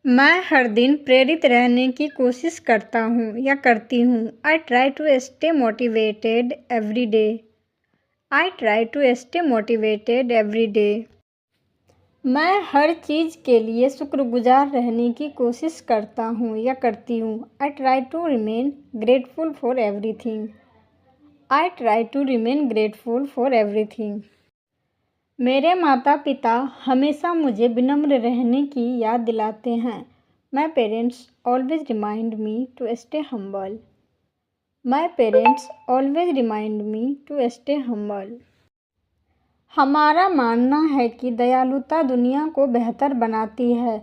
मैं हर दिन प्रेरित रहने की कोशिश करता हूँ या करती हूँ। I try to stay motivated every day. I try to stay motivated every day. मैं हर चीज़ के लिए शुक्रगुजार रहने की कोशिश करता हूँ या करती हूँ। I try to remain grateful for everything. I try to remain grateful for everything. मेरे माता पिता हमेशा मुझे विनम्र रहने की याद दिलाते हैं। My parents always remind me to stay humble. My parents always remind me to stay humble. हमारा मानना है कि दयालुता दुनिया को बेहतर बनाती है।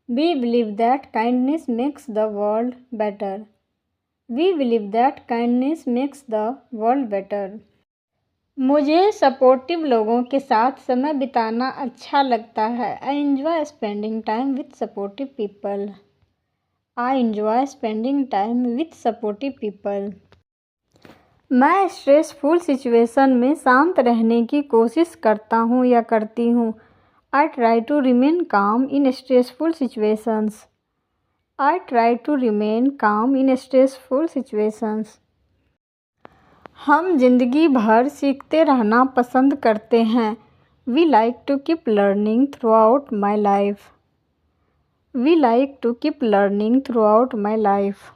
We believe that kindness makes the world better. We believe that kindness makes the world better. मुझे सपोर्टिव लोगों के साथ समय बिताना अच्छा लगता है। I enjoy spending time with supportive people. I enjoy spending time with supportive people. मैं स्ट्रेसफुल सिचुएशन में शांत रहने की कोशिश करता हूँ या करती हूँ। I try to remain calm in stressful situations. I try to remain calm in stressful situations. हम जिंदगी भर सीखते रहना पसंद करते हैं। We like to keep learning throughout my life. We like to keep learning throughout my life.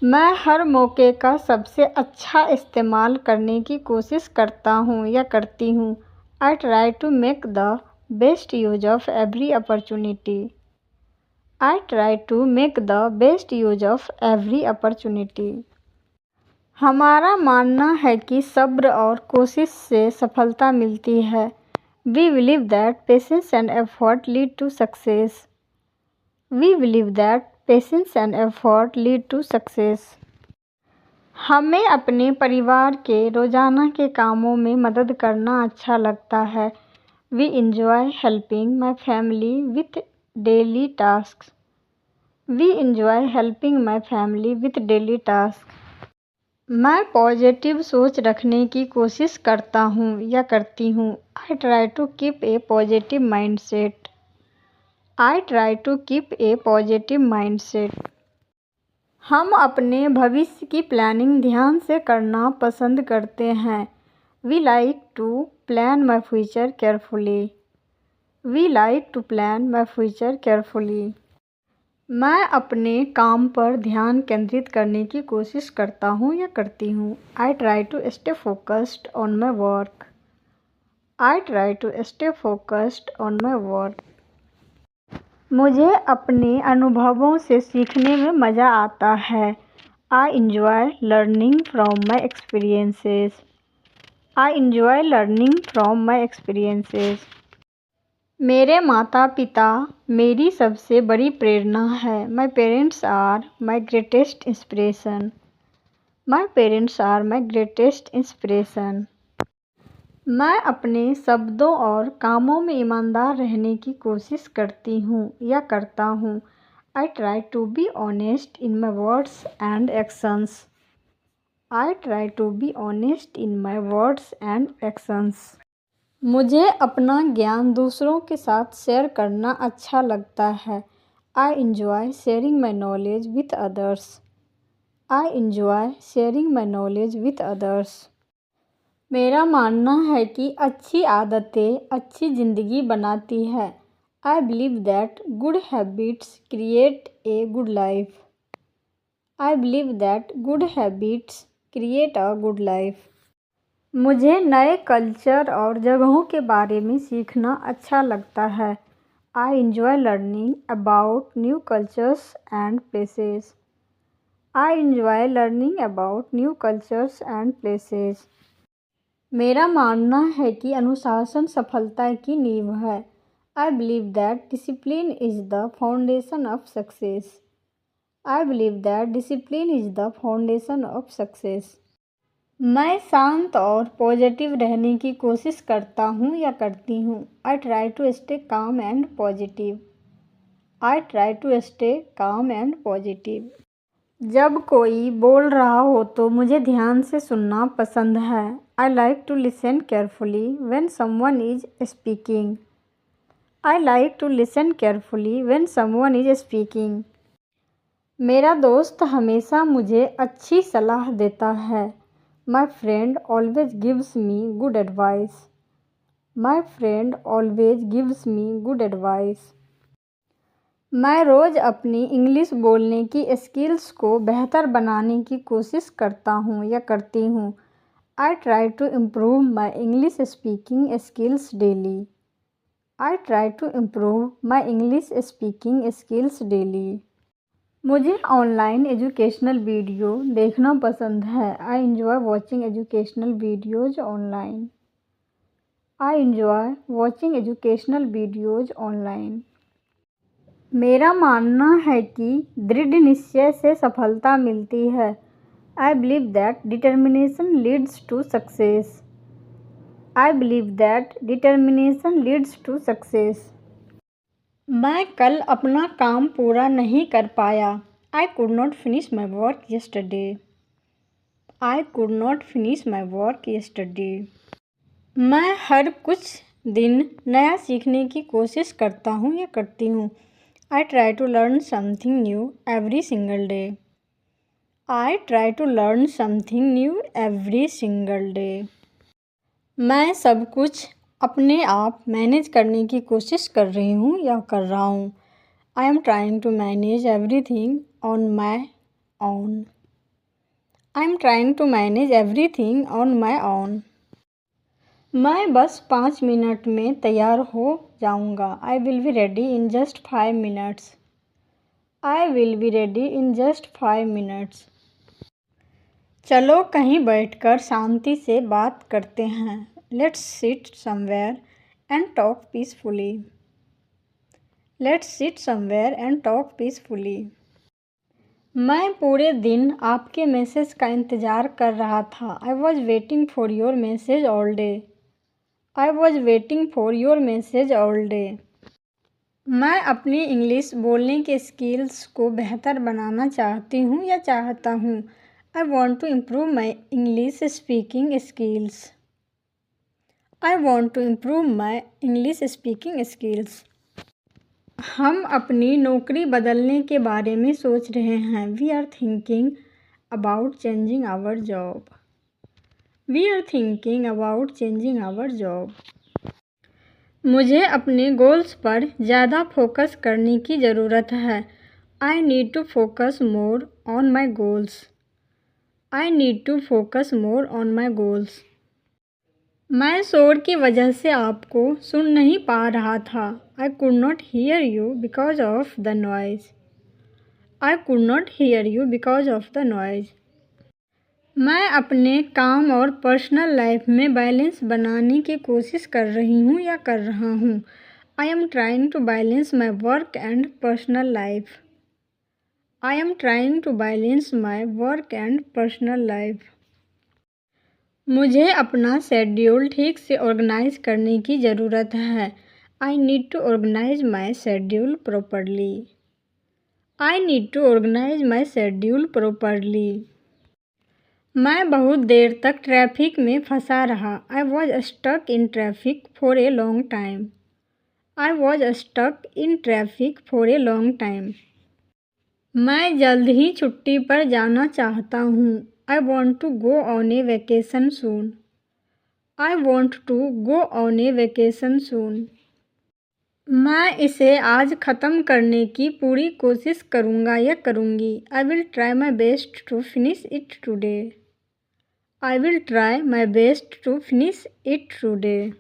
मैं हर मौके का सबसे अच्छा इस्तेमाल करने की कोशिश करता हूँ या करती हूँ। I try to make the best use of every opportunity. I try to make the best use of every opportunity. हमारा मानना है कि सब्र और कोशिश से सफलता मिलती है। We believe that patience and effort lead to success. We believe that patience and effort lead to success. हमें अपने परिवार के रोजाना के कामों में मदद करना अच्छा लगता है। We enjoy helping my family with daily task. We enjoy helping my family with daily task. मैं पॉजिटिव सोच रखने की कोशिश करता हूँ या करती हूँ। I try to keep a positive mindset. I try to keep a positive mindset. हम अपने भविष्य की प्लानिंग ध्यान से करना पसंद करते हैं। We like to plan my future carefully. We like to plan my future carefully. मैं अपने काम पर ध्यान केंद्रित करने की कोशिश करता हूँ या करती हूँ। I try to stay focused on my work. I try to stay focused on my work. मुझे अपने अनुभवों से सीखने में मज़ा आता है। I enjoy learning from my experiences. I enjoy learning from my experiences. मेरे माता पिता मेरी सबसे बड़ी प्रेरणा है। My parents are my greatest inspiration. My parents are my greatest inspiration. मैं अपने शब्दों और कामों में ईमानदार रहने की कोशिश करती हूँ या करता हूँ। I try to be honest in my words and actions. I try to be honest in my words and actions. मुझे अपना ज्ञान दूसरों के साथ शेयर करना अच्छा लगता है। I enjoy sharing my knowledge with others. I enjoy sharing my knowledge with others. मेरा मानना है कि अच्छी आदतें अच्छी ज़िंदगी बनाती है। I believe that good habits create a good life. I believe that good habits create a good life. मुझे नए कल्चर और जगहों के बारे में सीखना अच्छा लगता है। I enjoy learning about new cultures and places. I enjoy learning about new cultures and places. मेरा मानना है कि अनुशासन सफलता की नींव है। I believe that discipline is the foundation of success. I believe that discipline is the foundation of success. मैं शांत और पॉजिटिव रहने की कोशिश करता हूँ या करती हूँ। I try to stay calm and positive. I try to stay calm and positive. जब कोई बोल रहा हो तो मुझे ध्यान से सुनना पसंद है। I like to listen carefully when someone is speaking. I like to listen carefully when someone is speaking. मेरा दोस्त हमेशा मुझे अच्छी सलाह देता है. My friend always gives me good advice. My friend always gives me good advice. मैं रोज़ अपनी इंग्लिश बोलने की स्किल्स को बेहतर बनाने की कोशिश करता हूँ या करती हूँ. I try to improve my English speaking skills daily. I try to improve my English speaking skills daily. मुझे ऑनलाइन एजुकेशनल वीडियो देखना पसंद है. I enjoy watching educational videos online. I enjoy watching educational videos online. मेरा मानना है कि दृढ़ निश्चय से सफलता मिलती है. I believe that determination leads to success. I believe that determination leads to success. मैं कल अपना काम पूरा नहीं कर पाया. I could not finish my work yesterday. I could not finish my work yesterday. मैं हर कुछ दिन नया सीखने की कोशिश करता हूँ या करती हूँ. I try to learn something new every single day. I try to learn something new every single day. मैं सब कुछ अपने आप मैनेज करने की कोशिश कर रही हूँ या कर रहा हूँ. I am trying to manage everything on my own. I am trying to manage everything on my own. मैं बस 5 मिनट में तैयार हो जाऊँगा. I will be ready in just 5 minutes. I will be ready in just 5 minutes. चलो कहीं बैठकर शांति से बात करते हैं. Let's sit somewhere and talk peacefully. Let's sit somewhere and talk peacefully. मैं पूरे दिन आपके मैसेज का इंतज़ार कर रहा था. I was waiting for your message all day. I was waiting for your message all day. मैं अपनी इंग्लिश बोलने के स्किल्स को बेहतर बनाना चाहती हूँ या चाहता हूँ. I want to improve my English speaking skills. I want to improve my English speaking skills. हम अपनी नौकरी बदलने के बारे में सोच रहे हैं. We are thinking about changing our job. We are thinking about changing our job. मुझे अपने गोल्स पर ज़्यादा फोकस करने की ज़रूरत है. I need to focus more on my goals. I need to focus more on my goals. मैं शोर की वजह से आपको सुन नहीं पा रहा था. I could not hear you because of the noise. I could not hear you because of the noise. मैं अपने काम और पर्सनल लाइफ में बैलेंस बनाने की कोशिश कर रही हूँ या कर रहा हूँ. I am trying to balance my work and personal life. I am trying to balance my work and personal life. मुझे अपना शेड्यूल ठीक से ऑर्गेनाइज करने की ज़रूरत है. I need to organize my schedule properly. I need to organize my schedule properly. मैं बहुत देर तक ट्रैफिक में फंसा रहा. I was stuck in traffic for a long time. I was stuck in traffic for a long time. मैं जल्द ही छुट्टी पर जाना चाहता हूँ. I want to go on a vacation soon. I want to go on a vacation soon. मैं इसे आज ख़त्म करने की पूरी कोशिश करूँगा या करूँगी. I will try my best to finish it today. I will try my best to finish it today.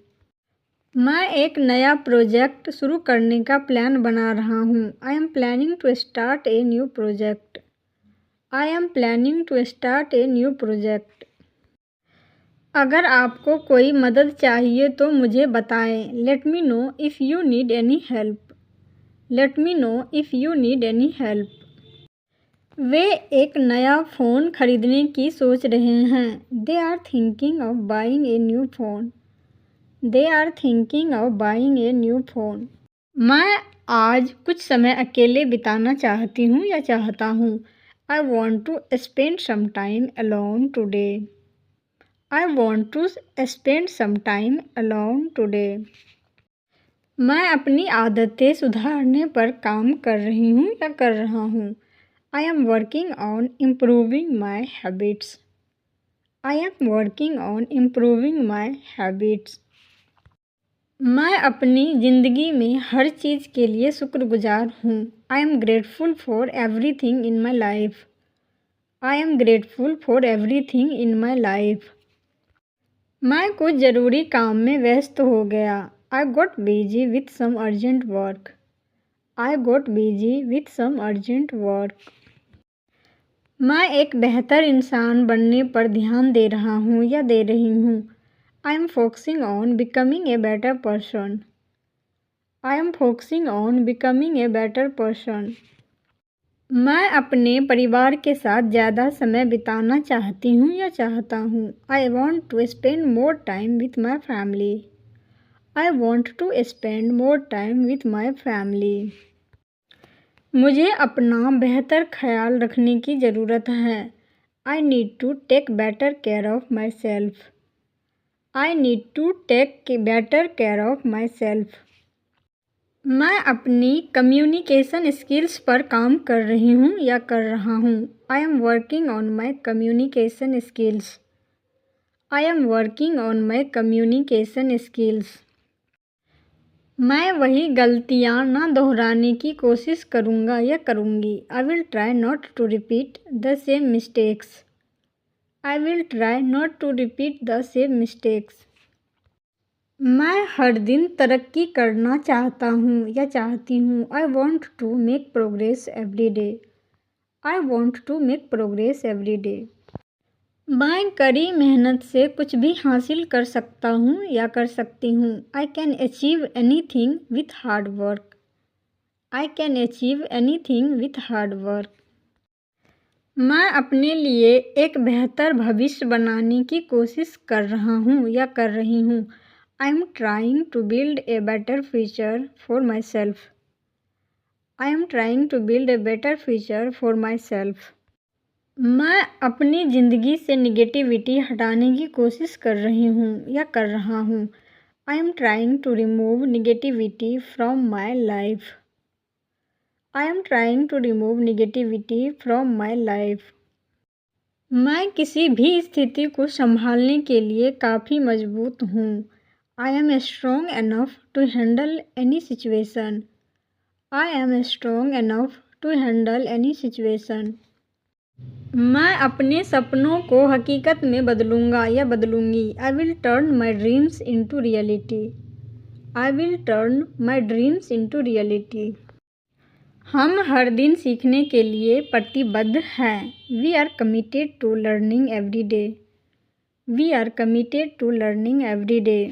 मैं एक नया प्रोजेक्ट शुरू करने का प्लान बना रहा हूँ. I am planning to start a new project. I am planning to start a new project. अगर आपको कोई मदद चाहिए तो मुझे बताएं. Let me know if you need any help. Let me know if you need any help. वे एक नया फ़ोन खरीदने की सोच रहे हैं. They are thinking of buying a new phone. They are thinking of buying a new phone. मैं आज कुछ समय अकेले बिताना चाहती हूँ या चाहता हूँ. I want to spend some time alone today. I want to spend some time alone today. मैं अपनी आदतें सुधारने पर काम कर रही हूँ या कर रहा हूँ। I am working on improving my habits. I am working on improving my habits. मैं अपनी ज़िंदगी में हर चीज़ के लिए शुक्रगुजार हूँ। I am grateful for everything in my life. I am grateful for everything in my life. मैं कुछ ज़रूरी काम में व्यस्त हो गया। I got busy with some urgent work. I got busy with some urgent work. मैं एक बेहतर इंसान बनने पर ध्यान दे रहा हूँ या दे रही हूँ। I am focusing on becoming a better person. I am focusing on becoming a better person. मैं अपने परिवार के साथ ज़्यादा समय बिताना चाहती हूँ या चाहता हूँ। I want to spend more time with my family. I want to spend more time with my family. मुझे अपना बेहतर ख्याल रखने की ज़रूरत है। I need to take better care of my self. I need to take better care of my self. मैं अपनी कम्युनिकेशन स्किल्स पर काम कर रही हूँ या कर रहा हूँ। I am working on my communication skills. I am working on my communication skills. मैं वही गलतियाँ ना दोहराने की कोशिश करूँगा या करूँगी। I will try not to repeat the same mistakes. I will try not to repeat the same mistakes. मैं हर दिन तरक्की करना चाहता हूँ या चाहती हूँ। I want to make progress every day. I want to make progress every day. मैं कड़ी मेहनत से कुछ भी हासिल कर सकता हूँ या कर सकती हूँ। I can achieve anything with hard work. I can achieve anything with hard work. मैं अपने लिए एक बेहतर भविष्य बनाने की कोशिश कर रहा हूँ या कर रही हूँ। I am trying to build a better future for myself. I am trying to build a better future for myself. मैं अपनी ज़िंदगी से निगेटिविटी हटाने की कोशिश कर रही हूँ या कर रहा हूँ। I am trying to remove negativity from my life. I am trying to remove negativity from my life. मैं किसी भी स्थिति को संभालने के लिए काफ़ी मजबूत हूँ। I am strong enough to handle any situation. I am strong enough to handle any situation. मैं अपने सपनों को हकीकत में बदलूँगा या बदलूँगी। I will turn my dreams into reality. I will turn my dreams into reality. हम हर दिन सीखने के लिए प्रतिबद्ध हैं। We are committed to learning every day. We are committed to learning every day.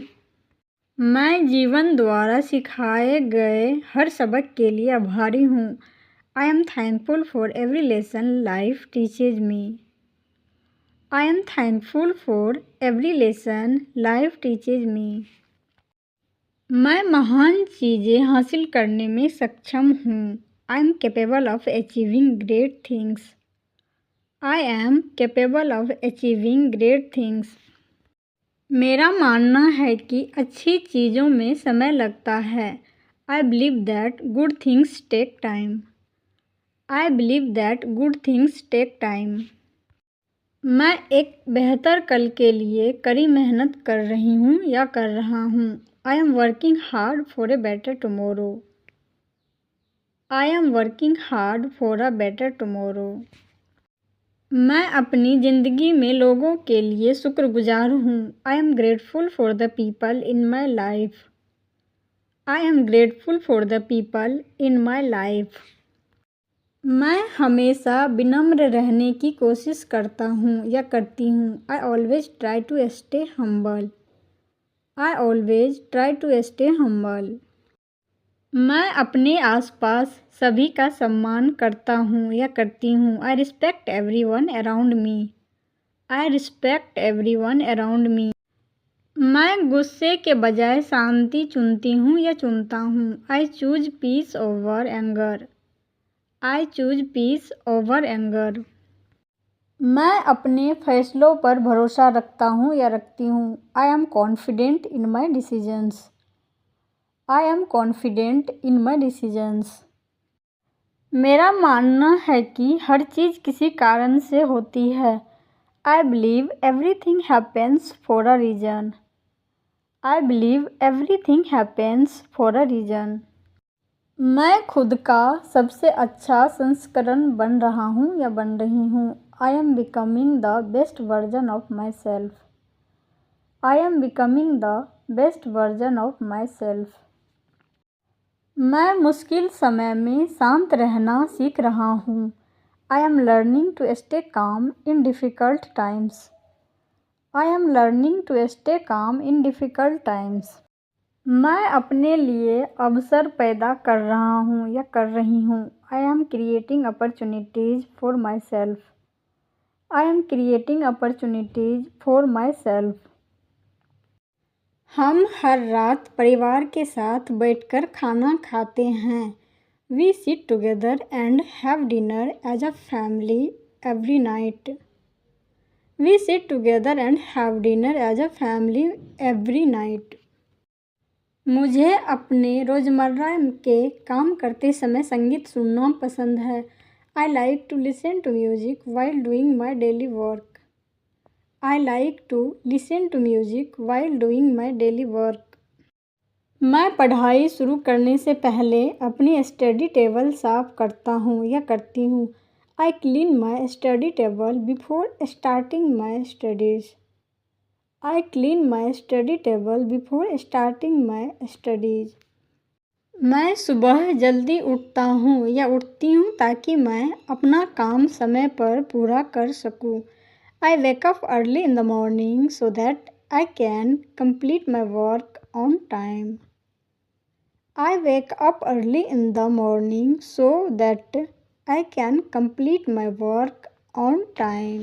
मैं जीवन द्वारा सिखाए गए हर सबक के लिए आभारी हूँ। I am thankful for every lesson life teaches me. I am thankful for every lesson life teaches me. मैं महान चीज़ें हासिल करने में सक्षम हूँ। I am capable of achieving great things. I am capable of achieving great things. मेरा मानना है कि अच्छी चीज़ों में समय लगता है। I believe that good things take time. I believe that good things take time. मैं एक बेहतर कल के लिए कड़ी मेहनत कर रही हूँ या कर रहा हूँ। I am working hard for a better tomorrow. I am working hard for a better tomorrow. मैं अपनी ज़िंदगी में लोगों के लिए शुक्रगुजार हूँ। I am grateful for the people in my life. I am grateful for the people in my life. मैं हमेशा विनम्र रहने की कोशिश करता हूँ या करती हूँ। I always try to stay humble. I always try to stay humble. मैं अपने आसपास सभी का सम्मान करता हूँ या करती हूँ। I respect everyone around me. I respect everyone around me. मैं गुस्से के बजाय शांति चुनती हूँ या चुनता हूँ। I choose peace over anger. I choose peace over anger. मैं अपने फैसलों पर भरोसा रखता हूँ या रखती हूँ। I am confident in my decisions. I am confident in my decisions. मेरा मानना है कि हर चीज़ किसी कारण से होती है। I believe everything happens for a reason. I believe everything happens for a reason. मैं खुद का सबसे अच्छा संस्करण बन रहा हूँ या बन रही हूँ। I am becoming the best version of my self. I am becoming the best version of my self. मैं मुश्किल समय में शांत रहना सीख रहा हूँ। I am learning to stay calm in difficult times. I am learning to stay calm in difficult times. मैं अपने लिए अवसर पैदा कर रहा हूँ या कर रही हूँ। I am creating opportunities for my self. I am creating opportunities for my self. हम हर रात परिवार के साथ बैठकर खाना खाते हैं। We sit together and have dinner as a family every night. We sit together and have dinner as a family every night. मुझे अपने रोज़मर्रा के काम करते समय संगीत सुनना पसंद है। I like to listen to music while doing my daily work. I like to listen to music while doing my daily work. मैं पढ़ाई शुरू करने से पहले अपनी स्टडी टेबल साफ करता हूँ या करती हूँ। I clean my study table before starting my studies. I clean my study table before starting my studies. मैं सुबह जल्दी उठता हूँ या उठती हूँ ताकि मैं अपना काम समय पर पूरा कर सकूँ। I wake up early in the morning so that I can complete my work on time. I wake up early in the morning so that I can complete my work on time.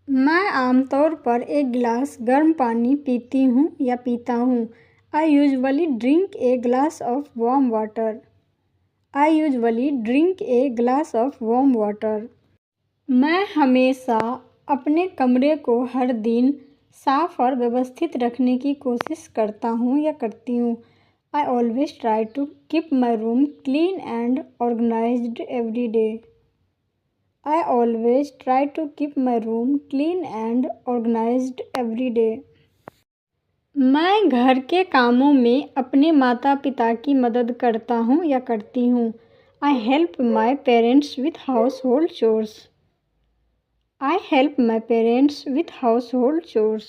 मैं आमतौर पर एक गिलास गर्म पानी पीती हूँ या पीता हूँ। I usually drink a glass of warm water. I usually drink a glass of warm water. मैं हमेशा अपने कमरे को हर दिन साफ और व्यवस्थित रखने की कोशिश करता हूँ या करती हूँ। I always try to keep my room clean and organised every day. I always try to keep my room clean and organised every day. मैं घर के कामों में अपने माता पिता की मदद करता हूँ या करती हूँ। I help my parents with house hold chores. I help my parents with household chores.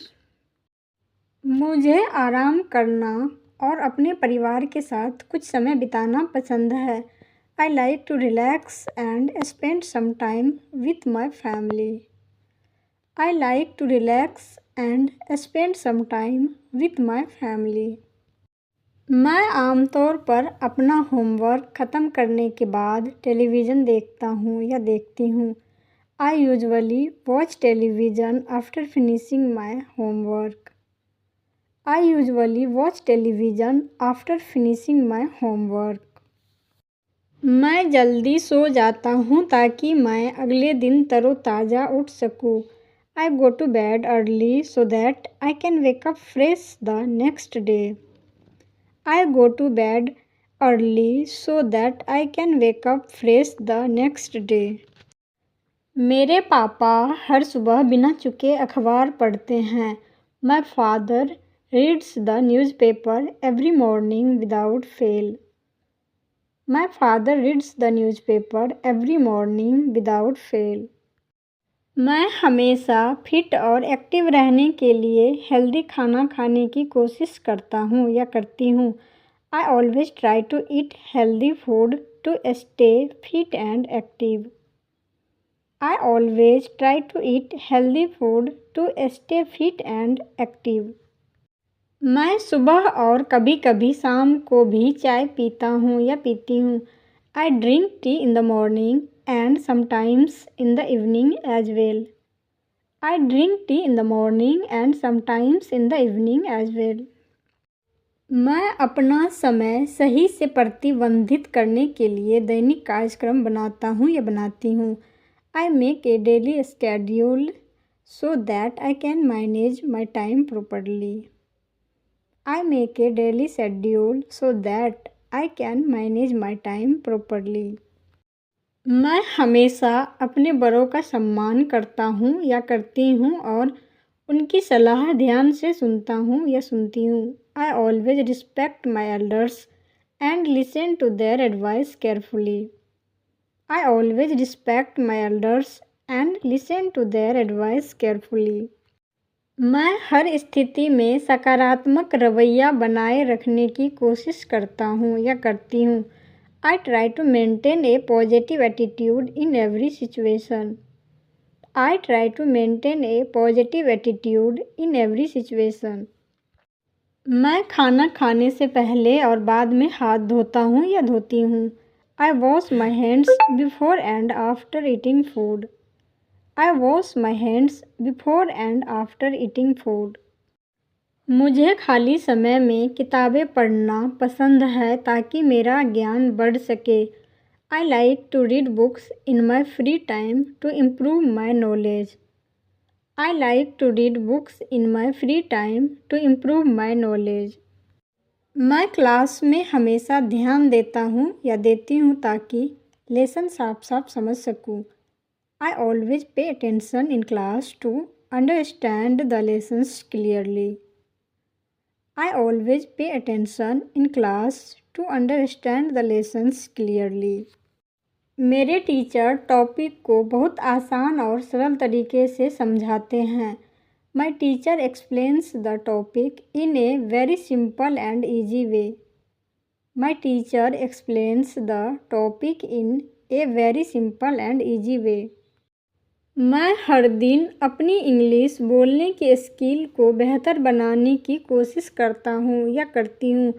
मुझे आराम करना और अपने परिवार के साथ कुछ समय बिताना पसंद है। I like to relax and spend some time with my family. I like to relax and spend some time with my family. मैं आमतौर पर अपना होमवर्क ख़त्म करने के बाद टेलीविज़न देखता हूँ या देखती हूँ। I usually watch television after finishing my homework. I usually watch television after finishing my homework. मैं जल्दी सो जाता हूँ ताकि मैं अगले दिन तरोताज़ा उठ सकूँ। I go to bed early so that I can wake up fresh the next day. I go to bed early so that I can wake up fresh the next day. मेरे पापा हर सुबह बिना चुके अखबार पढ़ते हैं। My father reads the newspaper every morning without fail. My father reads the newspaper every morning without fail. मैं हमेशा फिट और एक्टिव रहने के लिए हेल्दी खाना खाने की कोशिश करता हूँ या करती हूँ। I always try to eat healthy food to stay fit and active. I always try to eat healthy food to stay fit and active. मैं सुबह और कभी कभी शाम को भी चाय पीता हूँ या पीती हूँ। I drink tea in the morning and sometimes in the evening as well. I drink tea in the morning and sometimes in the evening as well. मैं अपना समय सही से प्रबंधित करने के लिए दैनिक कार्यक्रम बनाता हूँ या बनाती हूँ। I make a daily schedule so that I can manage my time properly. I make a daily schedule so that I can manage my time properly. मैं हमेशा अपने बड़ों का सम्मान करता हूँ या करती हूँ और उनकी सलाह ध्यान से सुनता हूँ या सुनती हूँ. I always respect my elders and listen to their advice carefully. I always respect my elders and listen to their advice carefully. मैं हर स्थिति में सकारात्मक रवैया बनाए रखने की कोशिश करता हूँ या करती हूँ. I try to maintain a positive attitude in every situation. I try to maintain a positive attitude in every situation. मैं खाना खाने से पहले और बाद में हाथ धोता हूँ या धोती हूँ. I wash my hands before and after eating food. I wash my hands before and after eating food. मुझे खाली समय में किताबें पढ़ना पसंद है ताकि मेरा ज्ञान बढ़ सके. I like to read books in my free time to improve my knowledge. I like to read books in my free time to improve my knowledge. मैं क्लास में हमेशा ध्यान देता हूँ या देती हूँ ताकि लेसन साफ साफ समझ सकूँ. I always pay attention in class to understand the lessons clearly. I always pay attention in class to understand the lessons clearly. मेरे टीचर टॉपिक को बहुत आसान और सरल तरीके से समझाते हैं. My teacher explains the topic in a very simple and easy way. My teacher explains the topic in a very simple and easy way. मैं हर दिन अपनी इंग्लिश बोलने की स्किल को बेहतर बनाने की कोशिश करता हूँ या करती हूँ.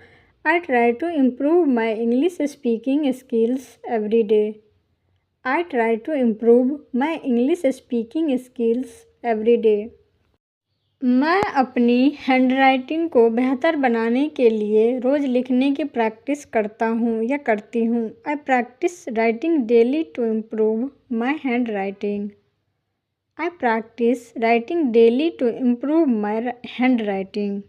I try to improve my English speaking skills every day. I try to improve my English speaking skills every day. मैं अपनी हैंडराइटिंग को बेहतर बनाने के लिए रोज़ लिखने की प्रैक्टिस करता हूँ या करती हूँ. I practice writing daily to improve my handwriting. I practice writing daily to improve my handwriting.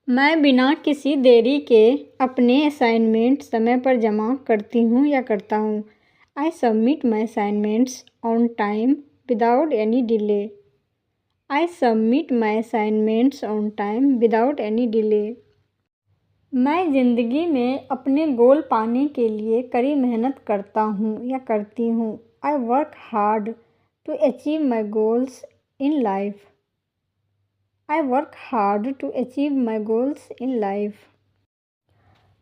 मैं बिना किसी देरी के अपने असाइनमेंट समय पर जमा करती हूँ या करता हूँ. I submit my assignments on time without any delay. I submit my assignments on time without any delay. मैं ज़िंदगी में अपने गोल पाने के लिए कड़ी मेहनत करता हूँ या करती हूँ. I work hard to achieve my goals in life. I work hard to achieve my goals in life.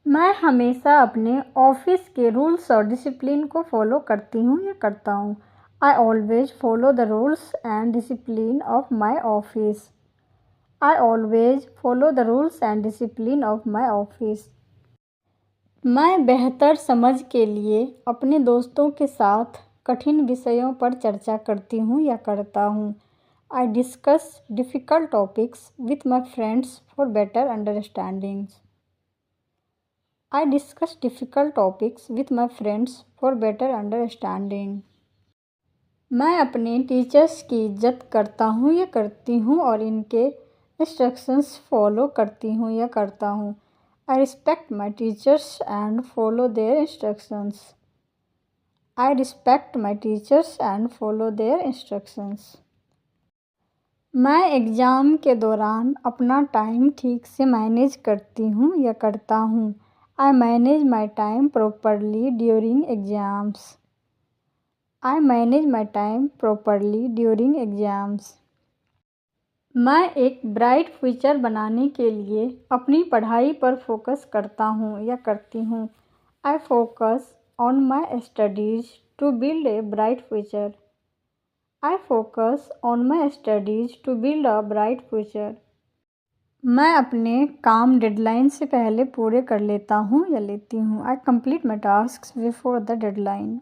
मैं हमेशा अपने ऑफिस के रूल्स और डिसिप्लिन को फॉलो करती हूँ या करता हूँ. I always follow the rules and discipline of my office. I always follow the rules and discipline of my office. मैं बेहतर समझ के लिए अपने दोस्तों के साथ कठिन विषयों पर चर्चा करती हूँ या करता हूँ. I discuss difficult topics with my friends for better understandings. I discuss difficult topics with my friends for better understanding. मैं अपने टीचर्स की इज्जत करता हूँ या करती हूँ और इनके इंस्ट्रक्शंस फॉलो करती हूँ या करता हूँ. I respect my teachers and follow their instructions. I respect my teachers and follow their instructions. मैं एग्ज़ाम के दौरान अपना टाइम ठीक से मैनेज करती हूँ या करता हूँ. I manage my time properly during exams. I manage my time properly during exams. मैं एक ब्राइट फ्यूचर बनाने के लिए अपनी पढ़ाई पर फोकस करता हूँ या करती हूँ. I focus on my studies to build a bright future. I focus on my studies to build a bright future. मैं अपने काम डेडलाइन से पहले पूरे कर लेता हूँ या लेती हूँ. I complete my tasks before the deadline.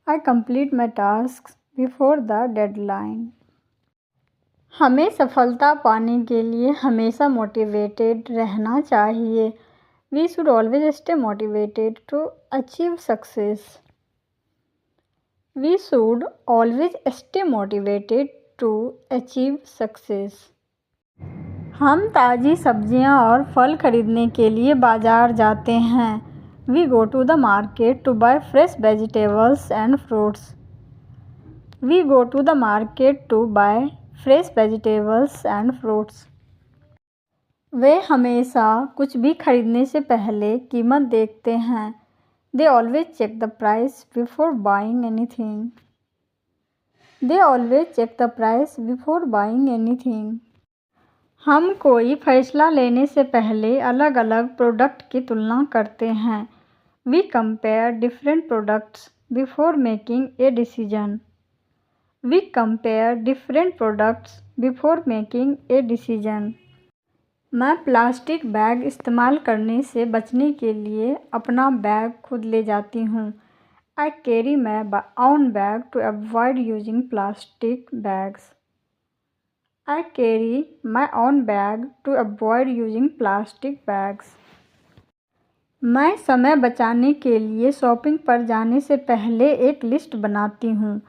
I complete my tasks before the deadline. हमें सफलता पाने के लिए हमेशा मोटिवेटेड रहना चाहिए. We should always stay motivated to achieve success. We should always stay motivated to achieve success. हम ताज़ी सब्जियां और फल खरीदने के लिए बाज़ार जाते हैं। We go to the market to buy fresh vegetables and fruits. We go to the market to buy fresh vegetables and fruits. वे हमेशा कुछ भी खरीदने से पहले कीमत देखते हैं। They always check the price before buying anything. They always check the price before buying anything. हम कोई फैसला लेने से पहले अलग अलग प्रोडक्ट की तुलना करते हैं। We compare different products before making a decision. We compare different products before making a decision. मैं प्लास्टिक बैग इस्तेमाल करने से बचने के लिए अपना बैग खुद ले जाती हूँ। I carry my own bag to avoid using plastic bags. I carry my own bag to avoid using plastic bags. मैं समय बचाने के लिए शॉपिंग पर जाने से पहले एक लिस्ट बनाती हूँ।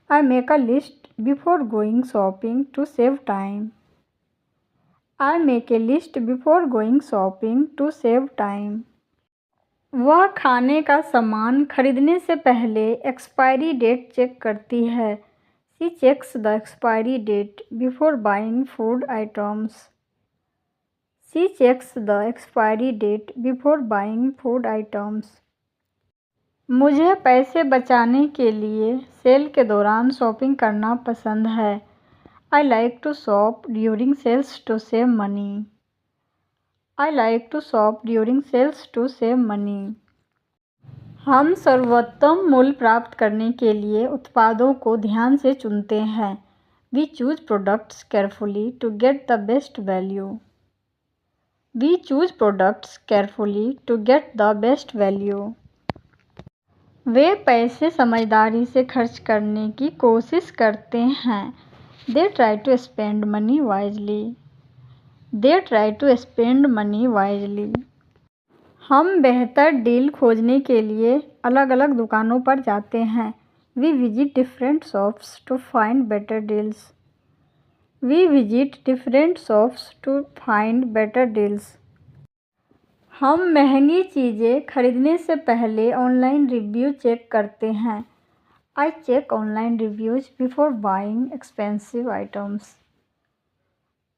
I make a list before going shopping to save time. I make a list before going shopping to save time. वह खाने का सामान खरीदने से पहले एक्सपायरी डेट चेक करती है। She checks the expiry date before buying food items. She checks the expiry date before buying food items. मुझे पैसे बचाने के लिए सेल के दौरान शॉपिंग करना पसंद है। I like to shop during sales to save money. I like to shop during sales to save money. हम सर्वोत्तम मूल्य प्राप्त करने के लिए उत्पादों को ध्यान से चुनते हैं। We choose products carefully to get the best value. We choose products carefully to get the best value. वे पैसे समझदारी से खर्च करने की कोशिश करते हैं। They try to spend money wisely. They try to spend money wisely. हम बेहतर डील खोजने के लिए अलग अलग दुकानों पर जाते हैं। We visit different shops to find better deals. We visit different shops to find better deals. हम महंगी चीज़ें खरीदने से पहले ऑनलाइन रिव्यू चेक करते हैं। I check online reviews before buying expensive items.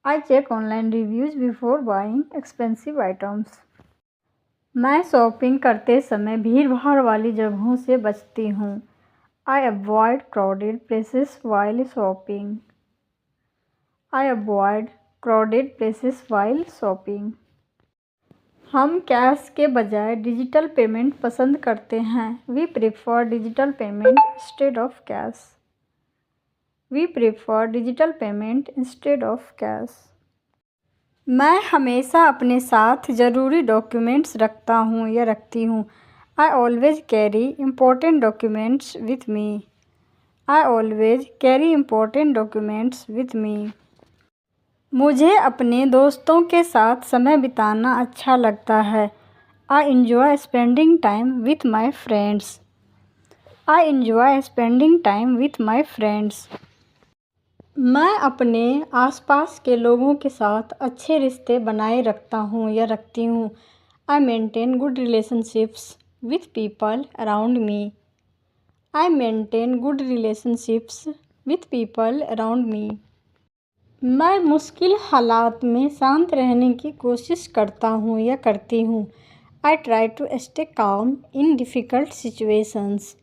I check online reviews before buying expensive items. मैं shopping करते समय भीड़-भाड़ वाली जगहों से बचती हूँ। I avoid crowded places while shopping. I avoid crowded places while shopping. हम कैश के बजाय डिजिटल पेमेंट पसंद करते हैं। We prefer digital payment instead of cash. We prefer digital payment instead of cash. मैं हमेशा अपने साथ ज़रूरी डॉक्यूमेंट्स रखता हूँ या रखती हूँ। I always carry important documents with me. I always carry important documents with me. मुझे अपने दोस्तों के साथ समय बिताना अच्छा लगता है। I enjoy spending time with my friends. I enjoy spending time with my friends. मैं अपने आसपास के लोगों के साथ अच्छे रिश्ते बनाए रखता हूँ या रखती हूँ। I maintain good relationships with people around me. I maintain good relationships with people around me. मैं मुश्किल हालात में शांत रहने की कोशिश करता हूँ या करती हूँ। I try to stay calm in difficult situations.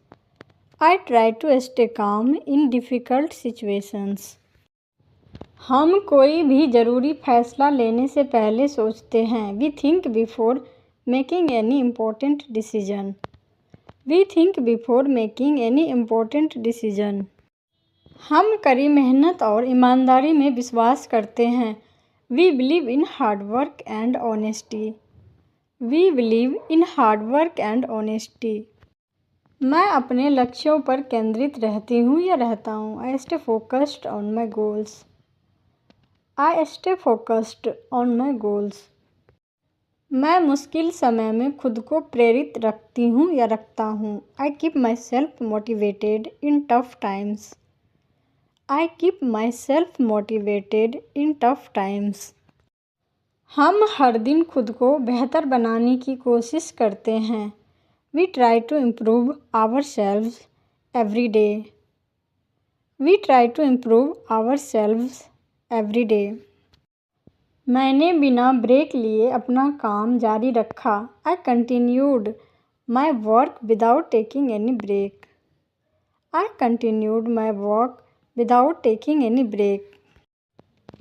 I try to stay calm in difficult situations. हम कोई भी ज़रूरी फैसला लेने से पहले सोचते हैं। We think before making any important decision. We think before making any important decision. हम कड़ी मेहनत और ईमानदारी में विश्वास करते हैं। We believe in hard work and honesty. We believe in hard work and honesty. मैं अपने लक्ष्यों पर केंद्रित रहती हूँ या रहता हूँ। I stay focused on my goals. I stay focused on my goals. मैं मुश्किल समय में खुद को प्रेरित रखती हूँ या रखता हूँ। I keep myself motivated in tough times. I keep myself motivated in tough times. हम हर दिन खुद को बेहतर बनाने की कोशिश करते हैं। We try to improve ourselves every day. We try to improve ourselves every day. मैंने बिना ब्रेक लिए अपना काम जारी रखा। I continued my work without taking any break. I continued my work without taking any break.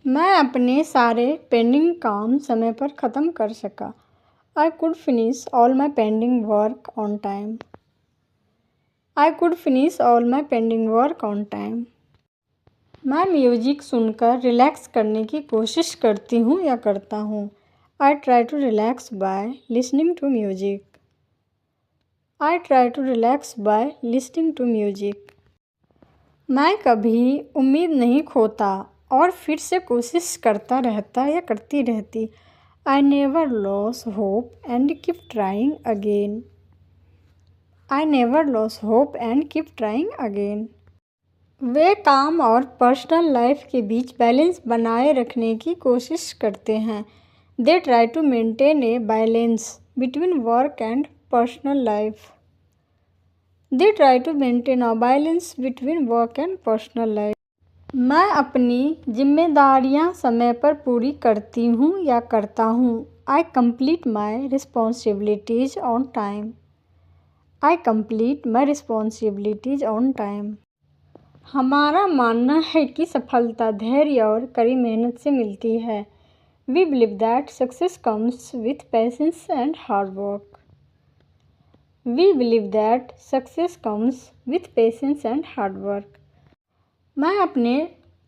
मैं अपने सारे पेंडिंग काम समय पर ख़त्म कर सका। I could finish all my pending work on time. I could finish all my pending work on time. मैं म्यूजिक सुनकर रिलैक्स करने की कोशिश करती हूँ या करता हूँ। I try to relax by listening to music. I try to relax by listening to music. मैं कभी उम्मीद नहीं खोता और फिर से कोशिश करता रहता या करती रहती। I never loss hope and keep trying again. I never loss hope and keep trying again. वे काम और पर्सनल लाइफ के बीच बैलेंस बनाए रखने की कोशिश करते हैं। They try to maintain a balance between work and personal life. They try to maintain a balance between work and personal life. मैं अपनी जिम्मेदारियां समय पर पूरी करती हूँ या करता हूँ। आई complete my responsibilities on time. I complete my responsibilities on time. हमारा मानना है कि सफलता धैर्य और कड़ी मेहनत से मिलती है। We believe that success comes with patience and hard work. We believe that success comes with patience and hard work. मैं अपने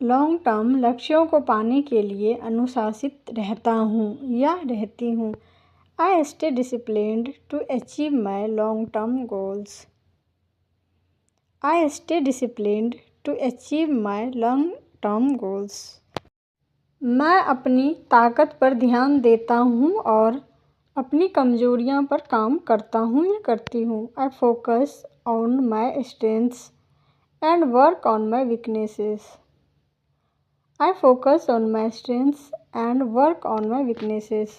लॉन्ग टर्म लक्ष्यों को पाने के लिए अनुशासित रहता हूँ या रहती हूँ। I stay disciplined to achieve my long term goals. I stay disciplined to achieve my long term goals. मैं अपनी ताकत पर ध्यान देता हूँ और अपनी कमजोरियाँ पर काम करता हूँ या करती हूँ। I focus on my strengths and work on my weaknesses. I focus on my strengths and work on my weaknesses.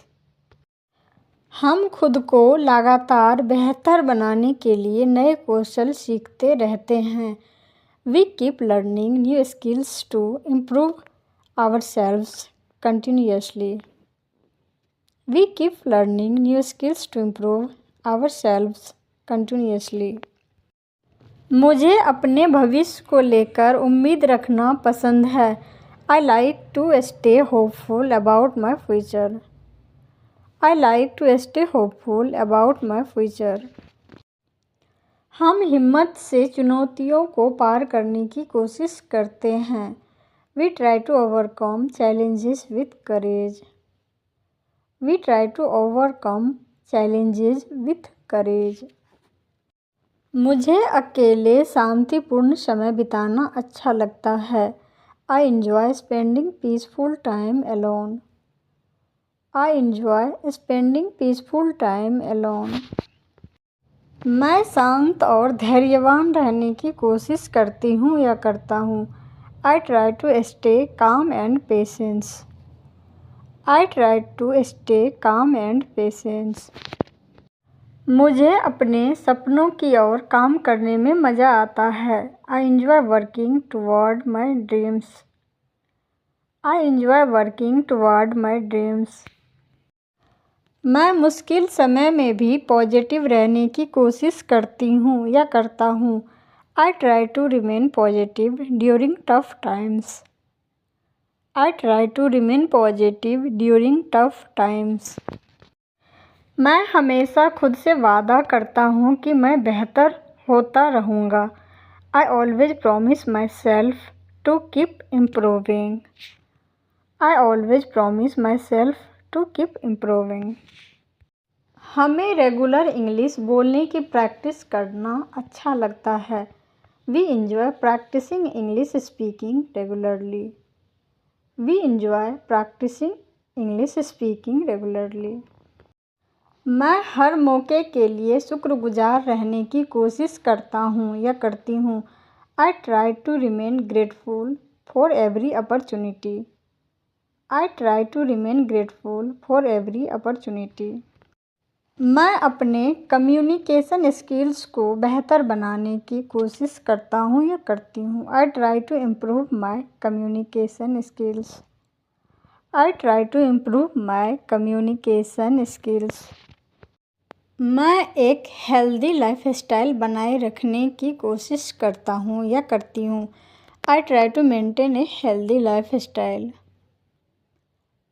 हम खुद को लगातार बेहतर बनाने के लिए नए कौशल सीखते रहते हैं। We keep learning new skills to improve ourselves continuously. We keep learning new skills to improve ourselves continuously. मुझे अपने भविष्य को लेकर उम्मीद रखना पसंद है। I like to stay hopeful about my future. I like to stay hopeful about my future. हम हिम्मत से चुनौतियों को पार करने की कोशिश करते हैं। We try to overcome challenges with courage. We try to overcome challenges with courage. मुझे अकेले शांतिपूर्ण समय बिताना अच्छा लगता है। I enjoy spending peaceful time alone. I enjoy spending peaceful time alone. मैं शांत और धैर्यवान रहने की कोशिश करती हूँ या करता हूँ। I try to stay calm and patience. I try to stay calm and patience. मुझे अपने सपनों की ओर काम करने में मज़ा आता है। I enjoy working toward my dreams. I enjoy working toward my dreams. मैं मुश्किल समय में भी पॉजिटिव रहने की कोशिश करती हूँ या करता हूँ। I try to remain positive during tough times. I try to remain positive during tough times. मैं हमेशा खुद से वादा करता हूँ कि मैं बेहतर होता रहूँगा। I always promise my self to keep improving. I always promise my self to keep improving. हमें रेगुलर इंग्लिश बोलने की प्रैक्टिस करना अच्छा लगता है। We enjoy practising English speaking regularly. We enjoy practising English speaking regularly. मैं हर मौके के लिए शुक्रगुजार रहने की कोशिश करता हूँ या करती हूँ। I try to remain grateful for every opportunity. I try to remain grateful for every opportunity. मैं अपने कम्युनिकेशन स्किल्स को बेहतर बनाने की कोशिश करता हूँ या करती हूँ। I try to improve my communication skills. I try to improve my communication skills. मैं एक हेल्दी लाइफस्टाइल बनाए रखने की कोशिश करता हूँ या करती हूँ। I try to maintain a healthy lifestyle.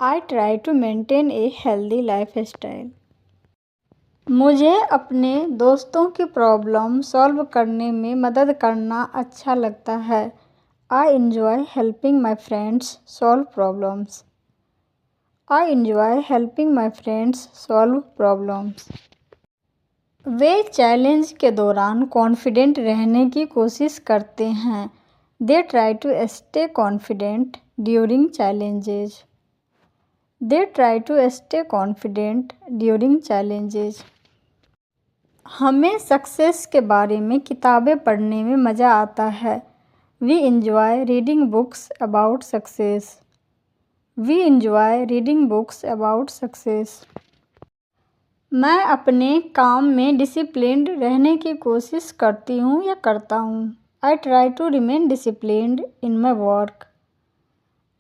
I try to maintain a healthy lifestyle. मुझे अपने दोस्तों की प्रॉब्लम सॉल्व करने में मदद करना अच्छा लगता है। I enjoy helping my friends solve problems. I enjoy helping my friends solve problems. वे चैलेंज के दौरान कॉन्फिडेंट रहने की कोशिश करते हैं। They try to stay confident during challenges. They try to stay confident during challenges. हमें सक्सेस के बारे में किताबें पढ़ने में मज़ा आता है। We enjoy reading books about success. We enjoy reading books about success. मैं अपने काम में डिसिप्लिन्ड रहने की कोशिश करती हूँ या करता हूँ। I try to remain disciplined in my work.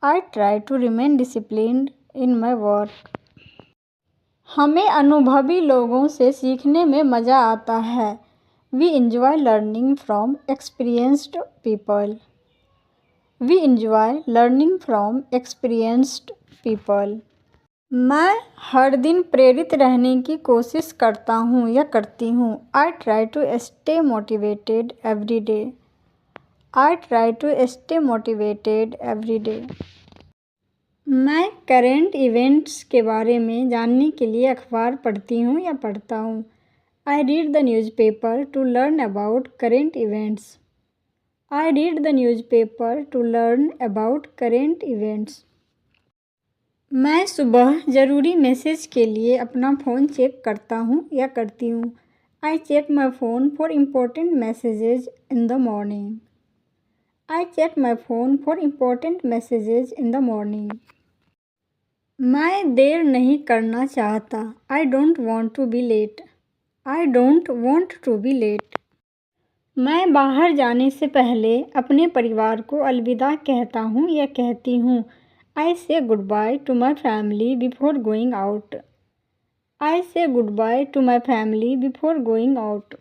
I try to remain disciplined in my work. हमें अनुभवी लोगों से सीखने में मज़ा आता है। We enjoy learning from experienced people. We enjoy learning from experienced people. मैं हर दिन प्रेरित रहने की कोशिश करता हूँ या करती हूँ। I try to stay motivated every day. I try to stay motivated every day. मैं करेंट इवेंट्स के बारे में जानने के लिए अखबार पढ़ती हूँ या पढ़ता हूँ। I read the newspaper to learn about current events. I read the newspaper to learn about current events. मैं सुबह ज़रूरी मैसेज के लिए अपना फ़ोन चेक करता हूँ या करती हूँ। I check my phone for important messages in the morning. I check my phone for important messages in the morning. मैं देर नहीं करना चाहता। I don't want to be late. I don't want to be late. मैं बाहर जाने से पहले अपने परिवार को अलविदा कहता हूँ या कहती हूँ। I say good bye to my family before going out. I say good bye to my family before going out.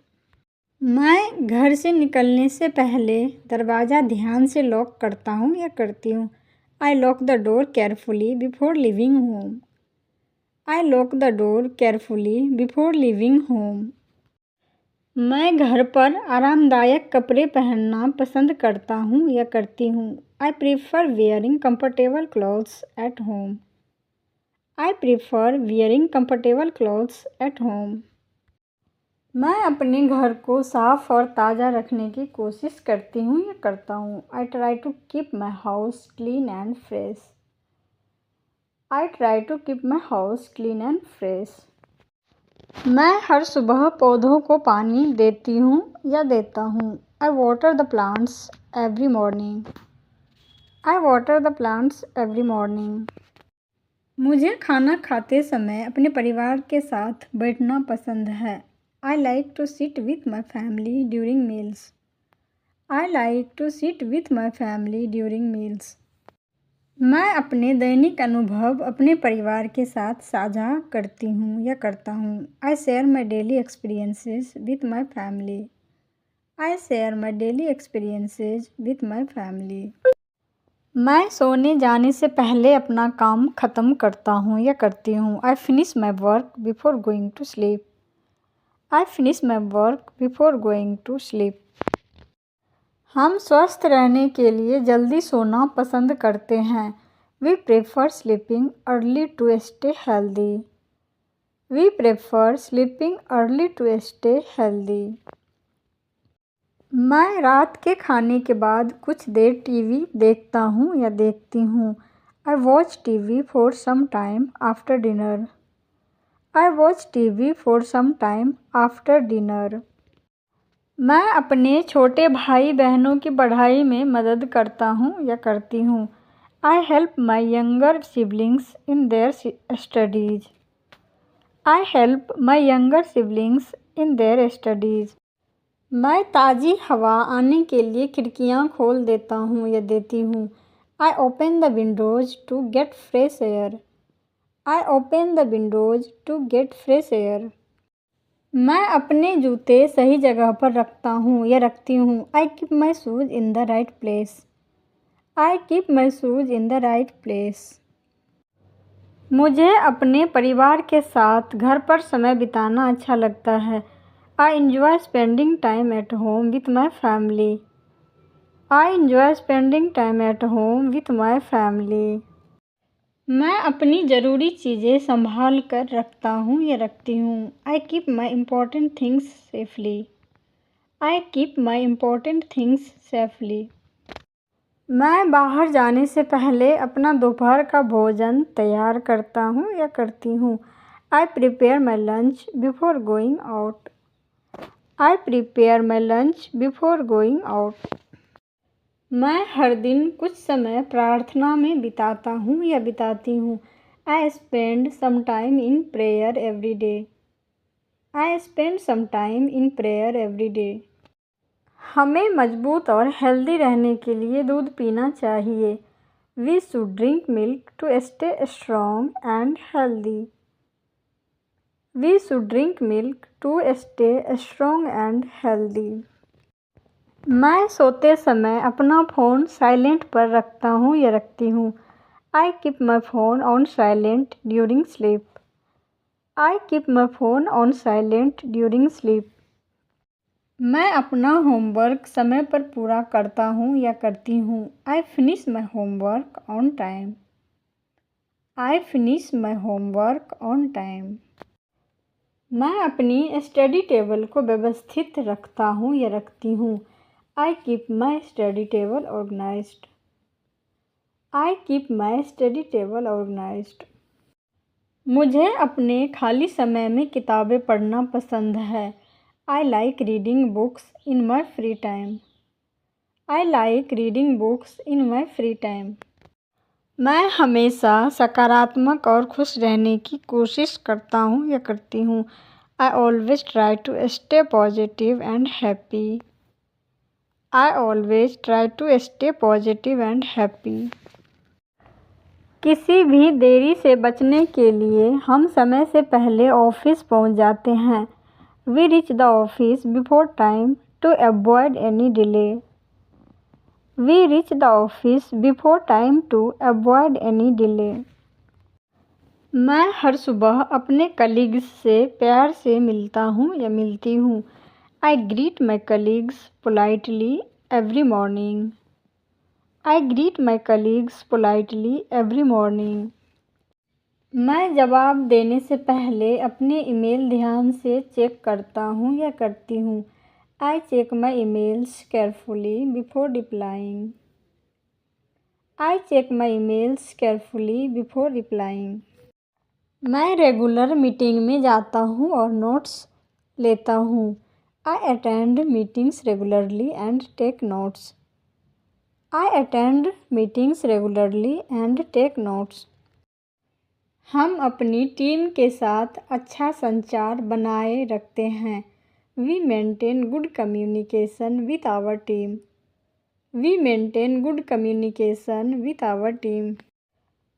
मैं घर से निकलने से पहले दरवाज़ा ध्यान से लॉक करता हूँ या करती हूँ। I lock the door carefully before leaving home. I lock the door carefully before leaving home. मैं घर पर आरामदायक कपड़े पहनना पसंद करता हूँ या करती हूँ। I prefer wearing comfortable clothes at home. I prefer wearing comfortable clothes at home. मैं अपने घर को साफ़ और ताज़ा रखने की कोशिश करती हूँ या करता हूँ। I try to keep my house clean and fresh. I try to keep my house clean and fresh. मैं हर सुबह पौधों को पानी देती हूँ या देता हूँ। I water the plants every morning. I water the plants every morning. मुझे खाना खाते समय अपने परिवार के साथ बैठना पसंद है। I like to sit with my family during meals. I like to sit with my family during meals. मैं अपने दैनिक अनुभव अपने परिवार के साथ साझा करती हूँ या करता हूँ। I share my daily experiences with my family. I share my daily experiences with my family. मैं सोने जाने से पहले अपना काम ख़त्म करता हूँ या करती हूँ। I finish my work before going to sleep. I finish my work before going to sleep. हम स्वस्थ रहने के लिए जल्दी सोना पसंद करते हैं। We prefer sleeping early to stay healthy. We prefer sleeping early to stay healthy. मैं रात के खाने के बाद कुछ देर टीवी देखता हूँ या देखती हूँ। I watch TV for some time after dinner. I watch TV for some time after dinner. मैं अपने छोटे भाई बहनों की पढ़ाई में मदद करता हूँ या करती हूँ। I help my younger siblings in their studies. I help my younger siblings in their studies. मैं ताज़ी हवा आने के लिए खिड़कियाँ खोल देता हूँ या देती हूँ. I open the windows to get fresh air. I open the windows to get fresh air. मैं अपने जूते सही जगह पर रखता हूँ या रखती हूँ. I keep my shoes in the right place. I keep my shoes in the right place. मुझे अपने परिवार के साथ घर पर समय बिताना अच्छा लगता है. I enjoy spending time at home with my family. I enjoy spending time at home with my family. मैं अपनी ज़रूरी चीज़ें संभाल कर रखता हूँ या रखती हूँ. I keep my important things safely. I keep my important things safely. मैं बाहर जाने से पहले अपना दोपहर का भोजन तैयार करता हूँ या करती हूँ. I prepare my lunch before going out. I prepare my lunch before going out. मैं हर दिन कुछ समय प्रार्थना में बिताता हूँ या बिताती हूँ. I spend some time in prayer every day. I spend some time in prayer every day. हमें मजबूत और हेल्दी रहने के लिए दूध पीना चाहिए. We should drink milk to stay strong and healthy. We should drink milk to stay strong and healthy. मैं सोते समय अपना फ़ोन साइलेंट पर रखता हूँ या रखती हूँ. I keep my phone on silent during sleep. I keep my phone on silent during sleep. मैं अपना होमवर्क समय पर पूरा करता हूँ या करती हूँ. I finish my homework on time. I finish my homework on time. मैं अपनी स्टडी टेबल को व्यवस्थित रखता हूँ या रखती हूँ. I keep my study table organized. I keep my study table organized. मुझे अपने खाली समय में किताबें पढ़ना पसंद है. I like reading books in my free time. I like reading books in my free time. मैं हमेशा सकारात्मक और खुश रहने की कोशिश करता हूँ या करती हूँ. I always try to stay positive and happy. I always try to stay positive and happy. किसी भी देरी से बचने के लिए हम समय से पहले ऑफिस पहुँच जाते हैं. We reach the office before time to avoid any delay. We reach the office before time to avoid any delay. मैं हर सुबह अपने कलीग्स से प्यार से मिलता हूँ या मिलती हूँ. I greet my colleagues politely every morning. I greet my colleagues politely every morning. मैं जवाब देने से पहले अपने ईमेल ध्यान से चेक करता हूँ या करती हूँ. I check my emails carefully before replying. I check my emails carefully before replying. मैं रेगुलर मीटिंग में जाता हूँ और नोट्स लेता हूँ. I attend meetings regularly and take notes. I attend meetings regularly and take notes. हम अपनी team के साथ अच्छा संचार बनाए रखते हैं. We maintain good communication with our team. We maintain good communication with our team.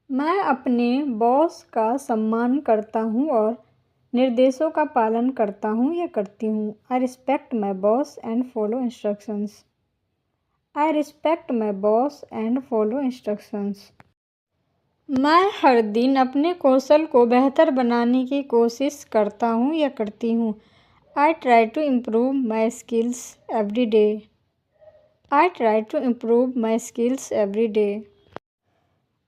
मैं अपने बॉस का सम्मान करता हूँ और निर्देशों का पालन करता हूँ या करती हूँ. I respect my boss and follow instructions. I respect my boss and follow instructions. मैं हर दिन अपने कौशल को बेहतर बनाने की कोशिश करता हूँ या करती हूँ. I try to improve my skills every day. I try to improve my skills every day.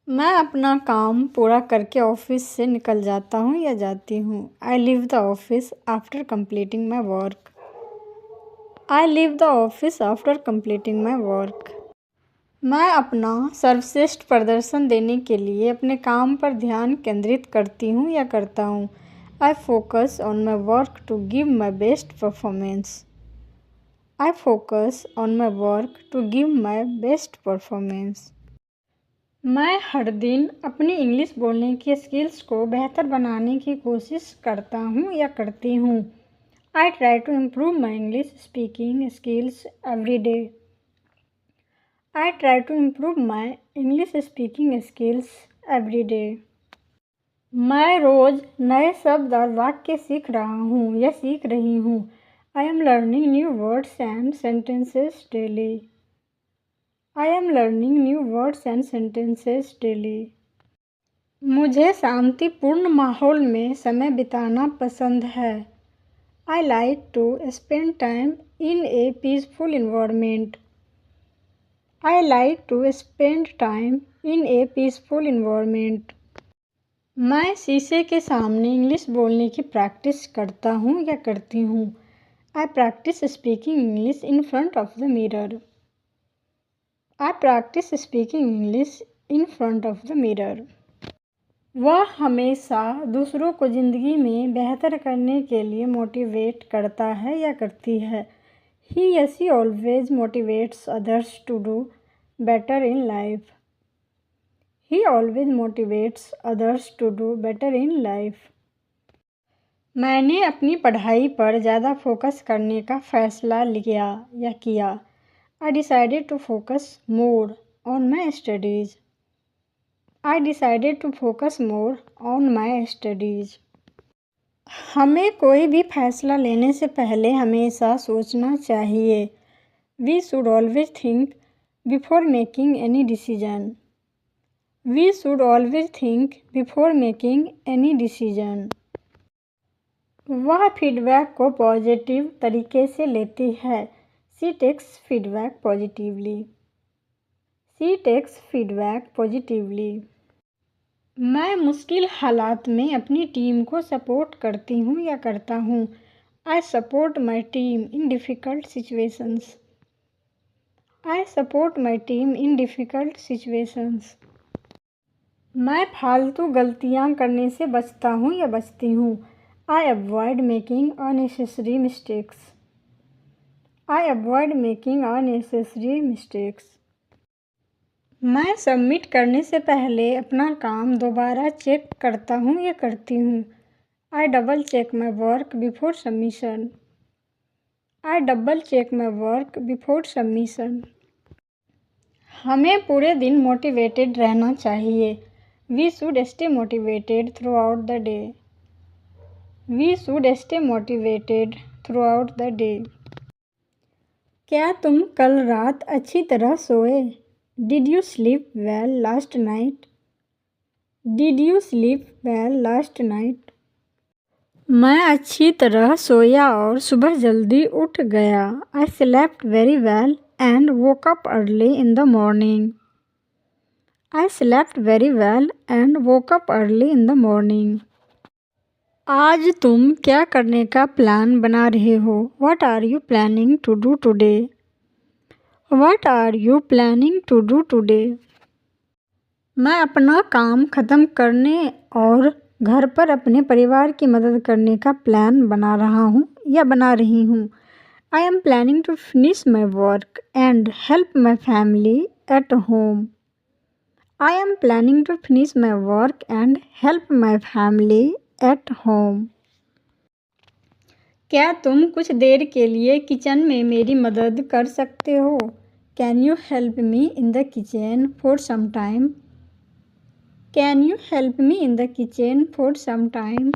मैं अपना काम पूरा करके ऑफिस से निकल जाता हूँ या जाती हूँ. I leave the office after completing my work. I leave the office after completing my work. मैं अपना सर्वश्रेष्ठ प्रदर्शन देने के लिए अपने काम पर ध्यान केंद्रित करती हूँ या करता हूँ. I focus on my work to give my best performance. I focus on my work to give my best performance. मैं हर दिन अपनी इंग्लिश बोलने की स्किल्स को बेहतर बनाने की कोशिश करता हूँ या करती हूँ। I try to improve my English speaking skills every day. I try to improve my English speaking skills every day. मैं रोज़ नए शब्द और वाक्य सीख रहा हूँ या सीख रही हूँ। I am learning new words and sentences daily. I am learning new words and sentences daily. मुझे शांतिपूर्ण माहौल में समय बिताना पसंद है। I like to spend time in a peaceful environment. I like to spend time in a peaceful environment. मैं शीशे के सामने इंग्लिश बोलने की प्रैक्टिस करता हूँ या करती हूँ। I practise speaking English in front of the mirror. I practise speaking English in front of the mirror. वह हमेशा दूसरों को ज़िंदगी में बेहतर करने के लिए मोटिवेट करता है या करती है। ही या she always motivates others to do better in life. He always motivates others to do better in life. मैंने अपनी पढ़ाई पर ज़्यादा फोकस करने का फ़ैसला लिया या किया। I decided to focus more on my studies. I decided to focus more on my studies. हमें कोई भी फैसला लेने से पहले हमेशा सोचना चाहिए। We should always think before making any decision. We should always think before making any decision. वह फीडबैक को पॉजिटिव तरीके से लेती है। She takes feedback positively. She takes feedback positively. मैं मुश्किल हालात में अपनी टीम को सपोर्ट करती हूँ या करता हूँ। I support my team in difficult situations. I support my team in difficult situations. मैं फालतू गलतियाँ करने से बचता हूँ या बचती हूँ। I avoid making unnecessary mistakes. I avoid making unnecessary mistakes. मैं सबमिट करने से पहले अपना काम दोबारा चेक करता हूँ या करती हूँ। I double check my work before submission. I double check my work before submission. हमें पूरे दिन मोटिवेटेड रहना चाहिए। We should stay motivated throughout the day. We should stay motivated throughout the day. क्या तुम कल रात अच्छी तरह सोए? Did you sleep well last night? Did you sleep well last night? मैं अच्छी तरह सोया और सुबह जल्दी उठ गया। I slept very well and woke up early in the morning. I slept very well and woke up early in the morning. आज तुम क्या करने का प्लान बना रहे हो? What are you planning to do today? What are you planning to do today? मैं अपना काम ख़त्म करने और घर पर अपने परिवार की मदद करने का प्लान बना रहा हूँ या बना रही हूँ। I am planning to finish my work and help my family at home. I am planning to finish my work and help my family at home. क्या तुम कुछ देर के लिए किचन में मेरी मदद कर सकते हो? Can you help me in the kitchen for some time? Can you help me in the kitchen for some time?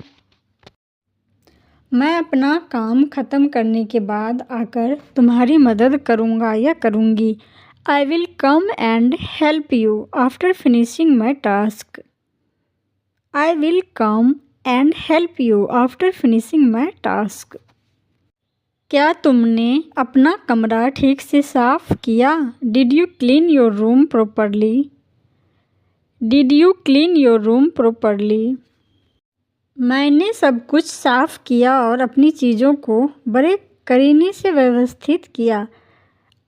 मैं अपना काम ख़त्म करने के बाद आकर तुम्हारी मदद करूँगा या करूँगी। I will come and help you after finishing my task. I will come and help you after finishing my task. क्या तुमने अपना कमरा ठीक से साफ़ किया? Did you clean your room properly? Did you clean your room properly? मैंने सब कुछ साफ़ किया और अपनी चीज़ों को बड़े करीने से व्यवस्थित किया।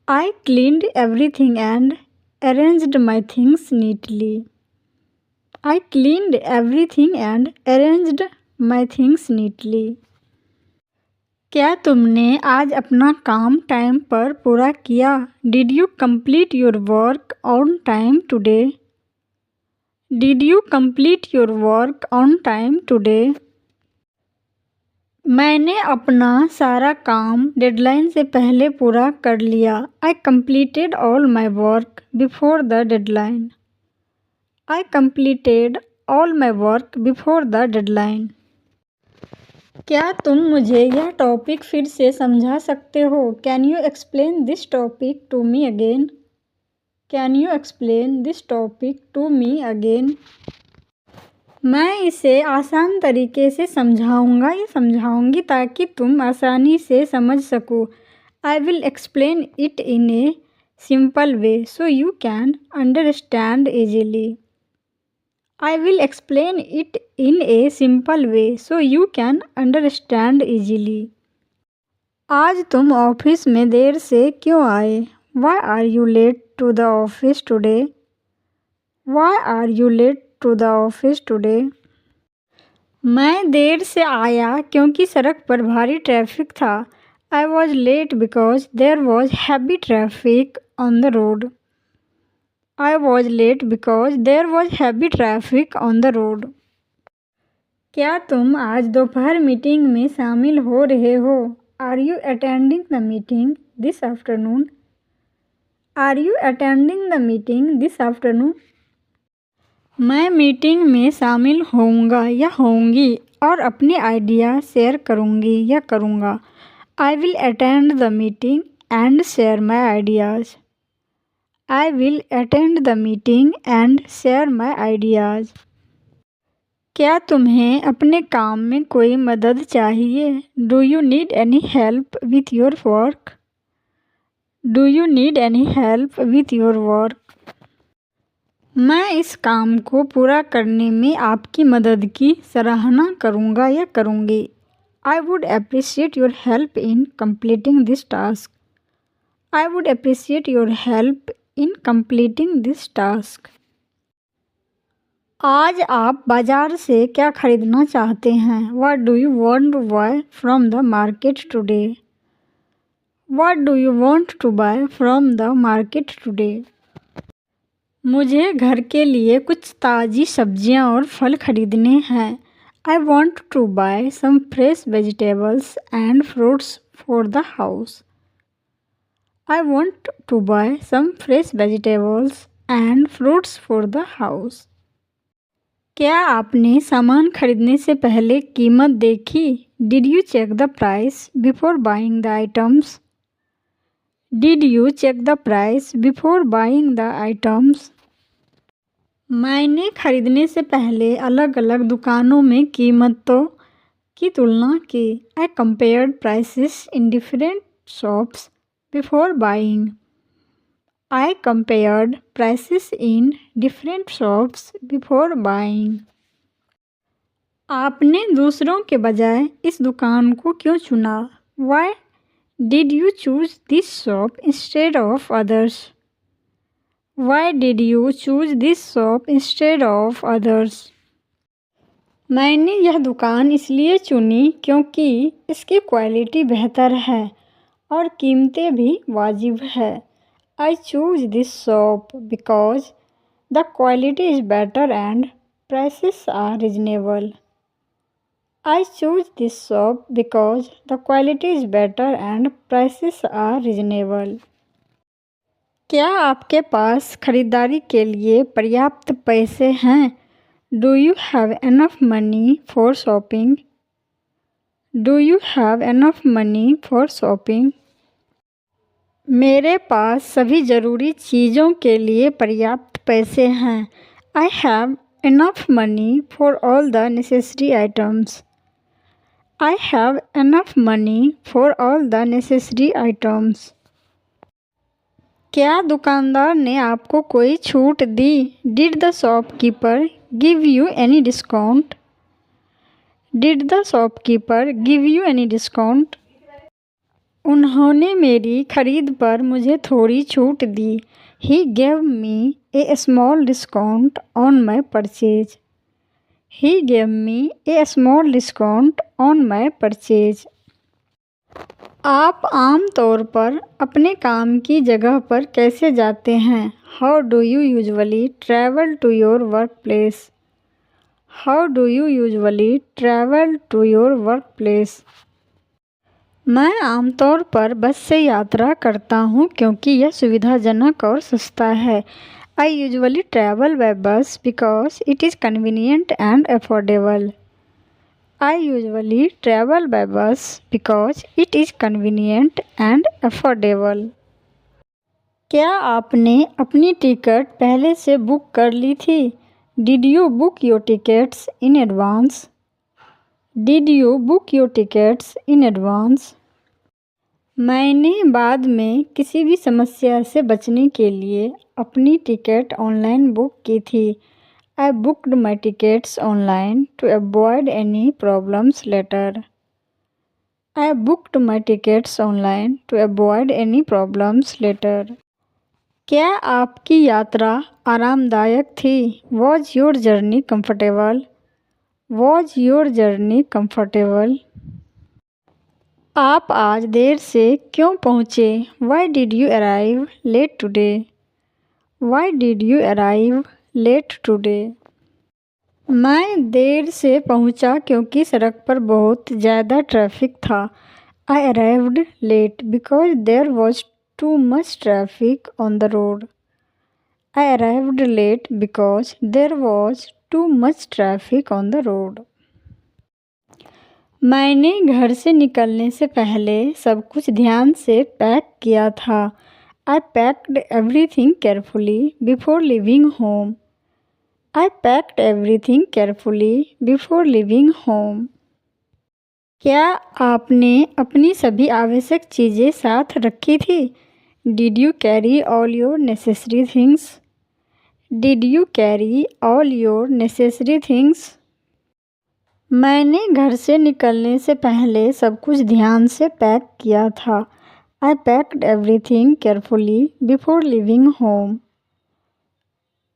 I cleaned everything and arranged my things neatly. I cleaned everything and arranged my things neatly. क्या तुमने आज अपना काम टाइम पर पूरा किया? Did you complete your work on time today? Did you complete your work on time today? मैंने अपना सारा काम डेडलाइन से पहले पूरा कर लिया। I completed all my work before the deadline. I completed all my work before the deadline. क्या तुम मुझे यह टॉपिक फिर से समझा सकते हो? Can you explain this topic to me again? Can you explain this topic to me again? मैं इसे आसान तरीके से समझाऊंगा या समझाऊंगी ताकि तुम आसानी से समझ सको। I will explain it in a simple way so you can understand easily. I will explain it in a simple way so you can understand easily. आज तुम ऑफिस में देर से क्यों आए? Why are you late to the office today? Why are you late to the office today? मैं देर से आया क्योंकि सड़क पर भारी ट्रैफिक था। I was late because there was heavy traffic on the road. I was late because there was heavy traffic on the road. क्या तुम आज दोपहर मीटिंग में शामिल हो रहे हो? Are you attending the meeting this afternoon? Are you attending the meeting this afternoon? मैं मीटिंग में शामिल होऊंगा या होऊंगी और अपने आइडिया शेयर करूंगी या करूंगा। I will attend the meeting and share my ideas. I will attend the meeting and share my ideas. क्या तुम्हें अपने काम में कोई मदद चाहिए? Do you need any help with your work? Do you need any help with your work? मैं इस काम को पूरा करने में आपकी मदद की सराहना करूंगा या करूंगी। I would appreciate your help in completing this task. I would appreciate your help in completing this task. आज आप बाजार से क्या खरीदना चाहते हैं? What do you want to buy from the market today? What do you want to buy from the market today? मुझे घर के लिए कुछ ताज़ी सब्जियां और फल खरीदने हैं। I want to buy some fresh vegetables and fruits for the house. I want to buy some fresh vegetables and fruits for the house. क्या आपने सामान खरीदने से पहले कीमत देखी? Did you check the price before buying the items? Did you check the price before buying the items? मैंने खरीदने से पहले अलग अलग दुकानों में कीमतों की तुलना की। I compared prices in different shops before buying. I compared prices in different shops before buying. आपने दूसरों के बजाय इस दुकान को क्यों चुना? Why did you choose this shop instead of others? Why did you choose this shop instead of others? मैंने यह दुकान इसलिए चुनी क्योंकि इसकी क्वालिटी बेहतर है और कीमतें भी वाजिब है। I choose this shop because the quality is better and prices are reasonable. I choose this shop because the quality is better and prices are reasonable. क्या आपके पास खरीदारी के लिए पर्याप्त पैसे हैं? Do you have enough money for shopping? Do you have enough money for shopping? मेरे पास सभी ज़रूरी चीज़ों के लिए पर्याप्त पैसे हैं। I have enough money for all the necessary items. I have enough money for all the necessary items. क्या दुकानदार ने आपको कोई छूट दी? Did the shopkeeper give you any discount? Did the shopkeeper give you any discount? उन्होंने मेरी खरीद पर मुझे थोड़ी छूट दी। He gave me a small discount on my purchase. He gave me a small discount on my purchase. आप आम तौर पर अपने काम की जगह पर कैसे जाते हैं? How do you usually travel to your work place? How do you usually travel to your work place? मैं आमतौर पर बस से यात्रा करता हूँ क्योंकि यह सुविधाजनक और सस्ता है। I usually travel by bus because it is convenient and affordable. I usually travel by bus because it is convenient and affordable. क्या आपने अपनी टिकट पहले से बुक कर ली थी? Did you book your tickets in advance? Did you book your tickets in advance? मैंने बाद में किसी भी समस्या से बचने के लिए अपनी टिकट ऑनलाइन बुक की थी। I booked my tickets online to avoid any problems later. I booked my tickets online to avoid any problems later. क्या आपकी यात्रा आरामदायक थी? Was your journey comfortable? Was your journey comfortable? आप आज देर से क्यों पहुँचे? Why did you arrive late today? Why did you arrive late today? मैं देर से पहुँचा क्योंकि सड़क पर बहुत ज़्यादा ट्रैफिक था। I arrived late because there was too much traffic on the road. I arrived late because there was too much traffic on the road. मैंने घर से निकलने से पहले सब कुछ ध्यान से पैक किया था। I packed everything carefully before leaving home. I packed everything carefully before leaving home. क्या आपने अपनी सभी आवश्यक चीज़ें साथ रखी थी? Did you carry all your necessary things? Did you carry all your necessary things? मैंने घर से निकलने से पहले सब कुछ ध्यान से पैक किया था। I packed everything carefully before leaving home.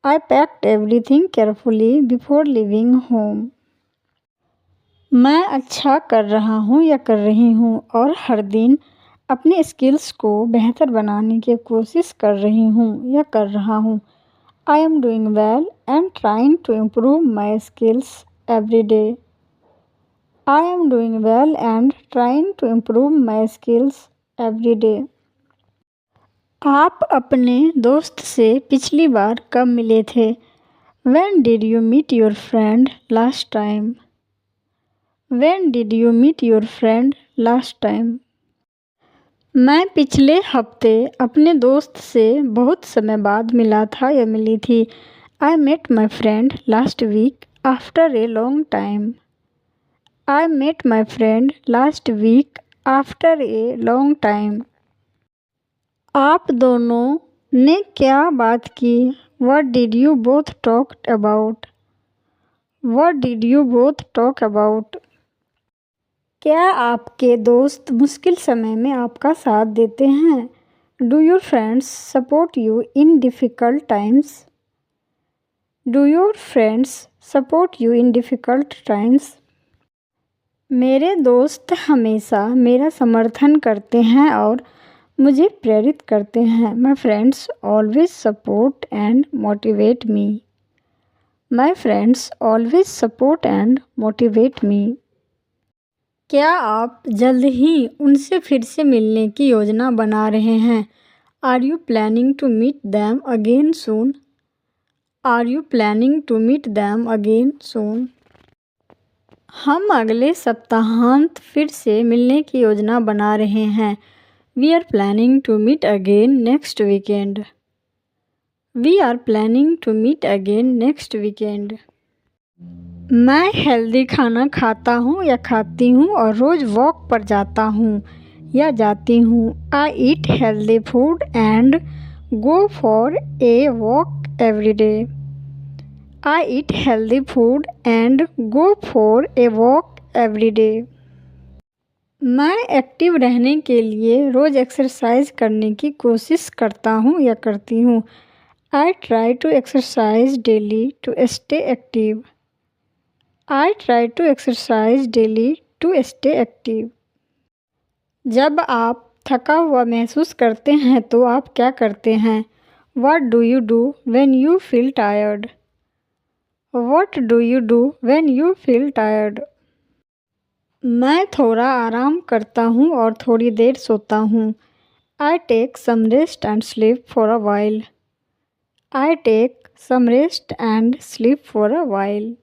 I packed everything carefully before leaving home. मैं अच्छा कर रहा हूँ या कर रही हूँ और हर दिन अपने स्किल्स को बेहतर बनाने की कोशिश कर रही हूँ या कर रहा हूँ। I am doing well and trying to improve my skills every day. I am doing well and trying to improve my skills every day. आप अपने दोस्त से पिछली बार कब मिले थे? When did you meet your friend last time? When did you meet your friend last time? मैं पिछले हफ्ते अपने दोस्त से बहुत समय बाद मिला था या मिली थी। I met my friend last week after a long time. I met my friend last week after a long time. आप दोनों ने क्या बात की? What did you both talk about? What did you both talk about? क्या आपके दोस्त मुश्किल समय में आपका साथ देते हैं? Do your friends support you in difficult times? Do your friends support you in difficult times? मेरे दोस्त हमेशा मेरा समर्थन करते हैं और मुझे प्रेरित करते हैं। My friends always support and motivate me. My friends always support and motivate me. क्या आप जल्द ही उनसे फिर से मिलने की योजना बना रहे हैं? Are you planning to meet them again soon? Are you planning to meet them again soon? हम अगले सप्ताहांत फिर से मिलने की योजना बना रहे हैं। We are planning to meet again next weekend. We are planning to meet again next weekend. मैं हेल्दी खाना खाता हूँ या खाती हूँ और रोज़ वॉक पर जाता हूँ या जाती हूँ। I eat healthy food and go for a walk every day. I eat healthy food and go for a walk every day. मैं एक्टिव रहने के लिए रोज़ एक्सरसाइज करने की कोशिश करता हूँ या करती हूँ। I try to exercise daily to stay active. I try to exercise daily to stay active. जब आप थका हुआ महसूस करते हैं तो आप क्या करते हैं? What do you do when you feel tired? What do you do when you feel tired? मैं थोड़ा आराम करता हूँ और थोड़ी देर सोता हूँ। I take some rest and sleep for a while. I take some rest and sleep for a while.